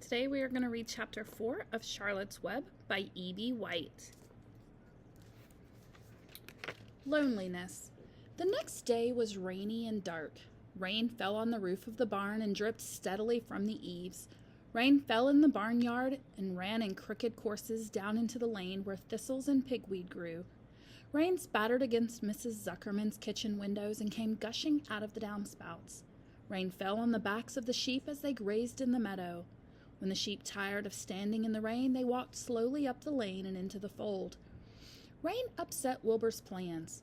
Today we are going to read Chapter 4 of Charlotte's Web by E.B. White. Loneliness. The next day was rainy and dark. Rain fell on the roof of the barn and dripped steadily from the eaves. Rain fell in the barnyard and ran in crooked courses down into the lane where thistles and pigweed grew. Rain spattered against Mrs. Zuckerman's kitchen windows and came gushing out of the downspouts. Rain fell on the backs of the sheep as they grazed in the meadow. When the sheep tired of standing in the rain, they walked slowly up the lane and into the fold. Rain upset Wilbur's plans.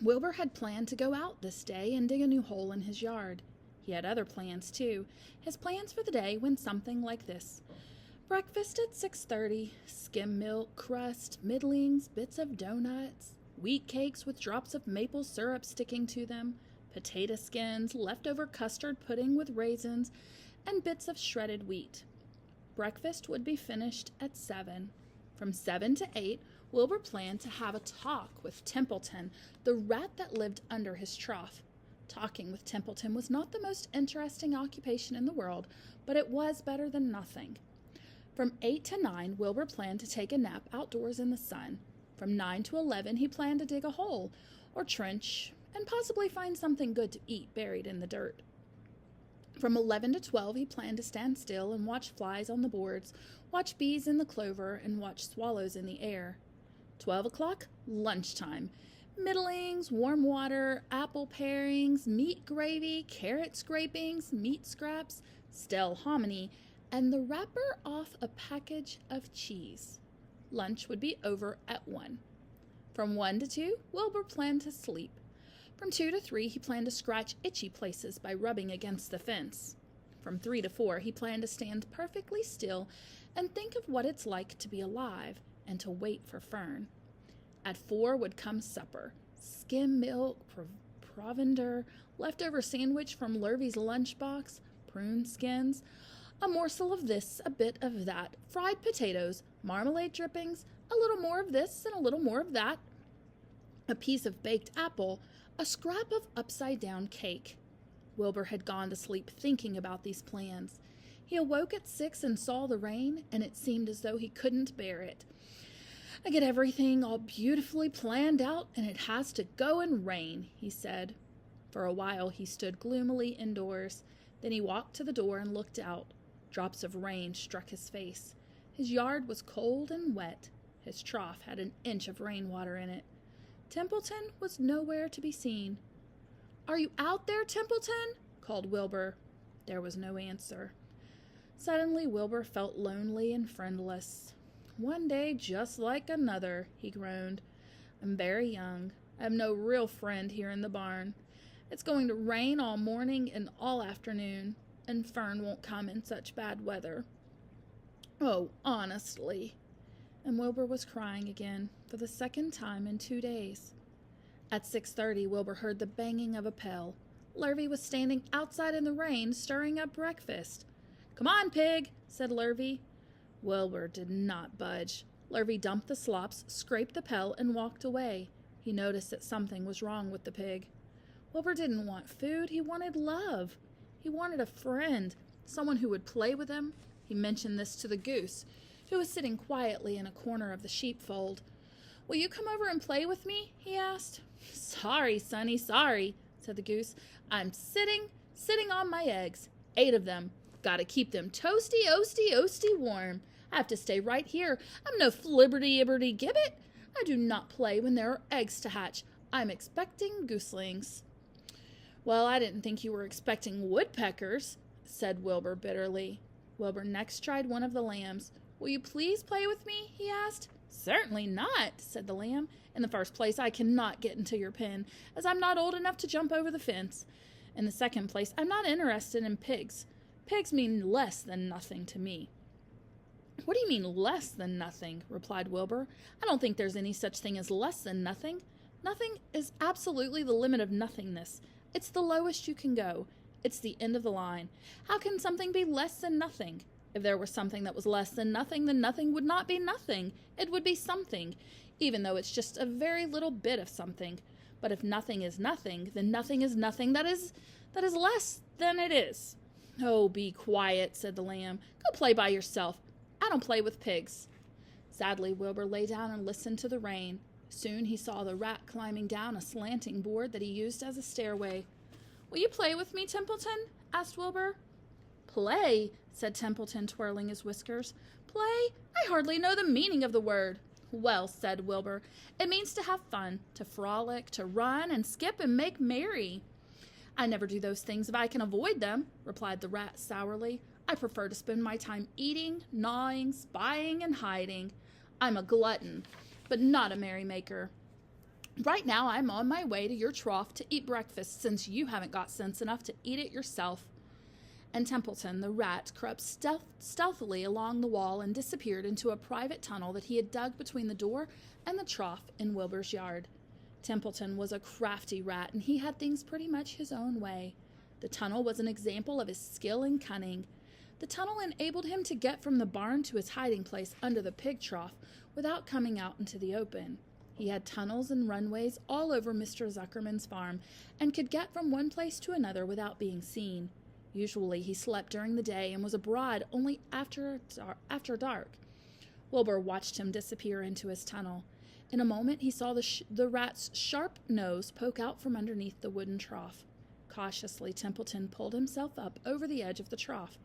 Wilbur had planned to go out this day and dig a new hole in his yard. He had other plans, too. His plans for the day went something like this. Breakfast at 6:30, skim milk, crust, middlings, bits of donuts, wheat cakes with drops of maple syrup sticking to them, potato skins, leftover custard pudding with raisins, and bits of shredded wheat. Breakfast would be finished at 7. From 7 to 8, Wilbur planned to have a talk with Templeton, the rat that lived under his trough. Talking with Templeton was not the most interesting occupation in the world, but it was better than nothing. From 8 to 9, Wilbur planned to take a nap outdoors in the sun. From 9 to 11, he planned to dig a hole or trench and possibly find something good to eat buried in the dirt. From 11 to 12, he planned to stand still and watch flies on the boards, watch bees in the clover, and watch swallows in the air. 12 o'clock, lunchtime. Middlings, warm water, apple parings, meat gravy, carrot scrapings, meat scraps, stale hominy, and the wrapper off a package of cheese. Lunch would be over at 1. From 1 to 2, Wilbur planned to sleep. From 2 to 3, he planned to scratch itchy places by rubbing against the fence. From 3 to 4, he planned to stand perfectly still and think of what it's like to be alive and to wait for Fern. At 4 would come supper. Skim milk, provender, leftover sandwich from Lurvy's lunchbox, prune skins, a morsel of this, a bit of that, fried potatoes, marmalade drippings, a little more of this and a little more of that, a piece of baked apple, a scrap of upside-down cake. Wilbur had gone to sleep thinking about these plans. He awoke at 6 and saw the rain, and it seemed as though he couldn't bear it. I get everything all beautifully planned out, and it has to go and rain, he said. For a while he stood gloomily indoors. Then he walked to the door and looked out. Drops of rain struck his face. His yard was cold and wet. His trough had an inch of rainwater in it. Templeton was nowhere to be seen. "Are you out there, Templeton?" called Wilbur. There was no answer. Suddenly Wilbur felt lonely and friendless. "One day just like another," he groaned. "I'm very young. I have no real friend here in the barn. It's going to rain all morning and all afternoon, and Fern won't come in such bad weather. Oh, honestly." And Wilbur was crying again, for the second time in 2 days. At 6:30, Wilbur heard the banging of a pail. Lurvy was standing outside in the rain, stirring up breakfast. "Come on, pig," said Lurvy. Wilbur did not budge. Lurvy dumped the slops, scraped the pail, and walked away. He noticed that something was wrong with the pig. Wilbur didn't want food. He wanted love. He wanted a friend, someone who would play with him. He mentioned this to the goose, who was sitting quietly in a corner of the sheepfold. "Will you come over and play with me?" he asked. "Sorry, sonny, sorry," said the goose. "I'm sitting on my eggs. 8 of them. Gotta keep them toasty warm. I have to stay right here. I'm no flibberty-ibberty-gibbet. I do not play when there are eggs to hatch. I'm expecting gooselings." "Well, I didn't think you were expecting woodpeckers," said Wilbur bitterly. Wilbur next tried one of the lambs. "Will you please play with me?" he asked. "Certainly not," said the lamb. "In the first place, I cannot get into your pen, as I'm not old enough to jump over the fence. In the second place, I'm not interested in pigs. Pigs mean less than nothing to me." "What do you mean, less than nothing?" replied Wilbur. "I don't think there's any such thing as less than nothing. Nothing is absolutely the limit of nothingness. It's the lowest you can go. It's the end of the line. How can something be less than nothing? If there were something that was less than nothing, then nothing would not be nothing. It would be something, even though it's just a very little bit of something. But if nothing is nothing, then nothing is nothing that is less than it is. "Oh, be quiet," said the lamb. "Go play by yourself. I don't play with pigs." Sadly, Wilbur lay down and listened to the rain. Soon he saw the rat climbing down a slanting board that he used as a stairway. "Will you play with me, Templeton?" asked Wilbur. "Play?" said Templeton, twirling his whiskers. "Play? I hardly know the meaning of the word." "Well," said Wilbur, "it means to have fun, to frolic, to run and skip and make merry." "I never do those things if I can avoid them," replied the rat sourly. "I prefer to spend my time eating, gnawing, spying, and hiding. I'm a glutton, but not a merrymaker. Right now I'm on my way to your trough to eat breakfast, since you haven't got sense enough to eat it yourself." And Templeton, the rat, crept stealthily along the wall and disappeared into a private tunnel that he had dug between the door and the trough in Wilbur's yard. Templeton was a crafty rat, and he had things pretty much his own way. The tunnel was an example of his skill and cunning. The tunnel enabled him to get from the barn to his hiding place under the pig trough without coming out into the open. He had tunnels and runways all over Mr. Zuckerman's farm, and could get from one place to another without being seen. Usually he slept during the day and was abroad only after dark. Wilbur watched him disappear into his tunnel. In a moment he saw the rat's sharp nose poke out from underneath the wooden trough. Cautiously, Templeton pulled himself up over the edge of the trough.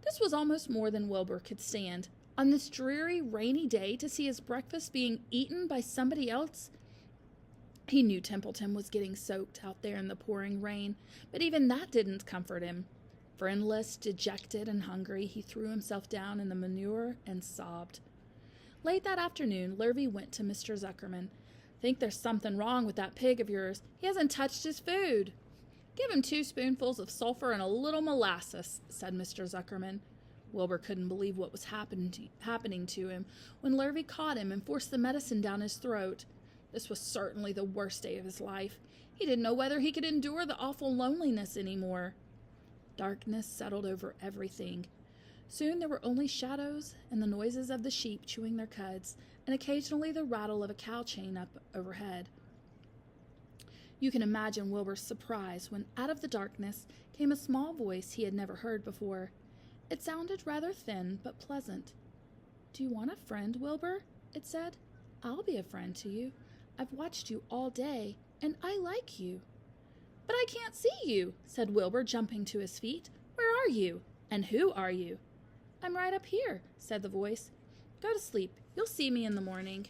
This was almost more than Wilbur could stand. On this dreary, rainy day, to see his breakfast being eaten by somebody else. He knew Templeton was getting soaked out there in the pouring rain, but even that didn't comfort him. Friendless, dejected, and hungry, he threw himself down in the manure and sobbed. Late that afternoon, Lurvy went to Mr. Zuckerman. "Think there's something wrong with that pig of yours. He hasn't touched his food." "Give him 2 spoonfuls of sulphur and a little molasses," said Mr. Zuckerman. Wilbur couldn't believe what was happening to him when Lurvy caught him and forced the medicine down his throat. This was certainly the worst day of his life. He didn't know whether he could endure the awful loneliness anymore. Darkness settled over everything. Soon there were only shadows and the noises of the sheep chewing their cuds, and occasionally the rattle of a cow chain up overhead. You can imagine Wilbur's surprise when out of the darkness came a small voice he had never heard before. It sounded rather thin but pleasant. "Do you want a friend, Wilbur?" it said. "I'll be a friend to you. I've watched you all day, and I like you." "But I can't see you," said Wilbur, jumping to his feet. "Where are you? And who are you?" "I'm right up here," said the voice. "Go to sleep. You'll see me in the morning."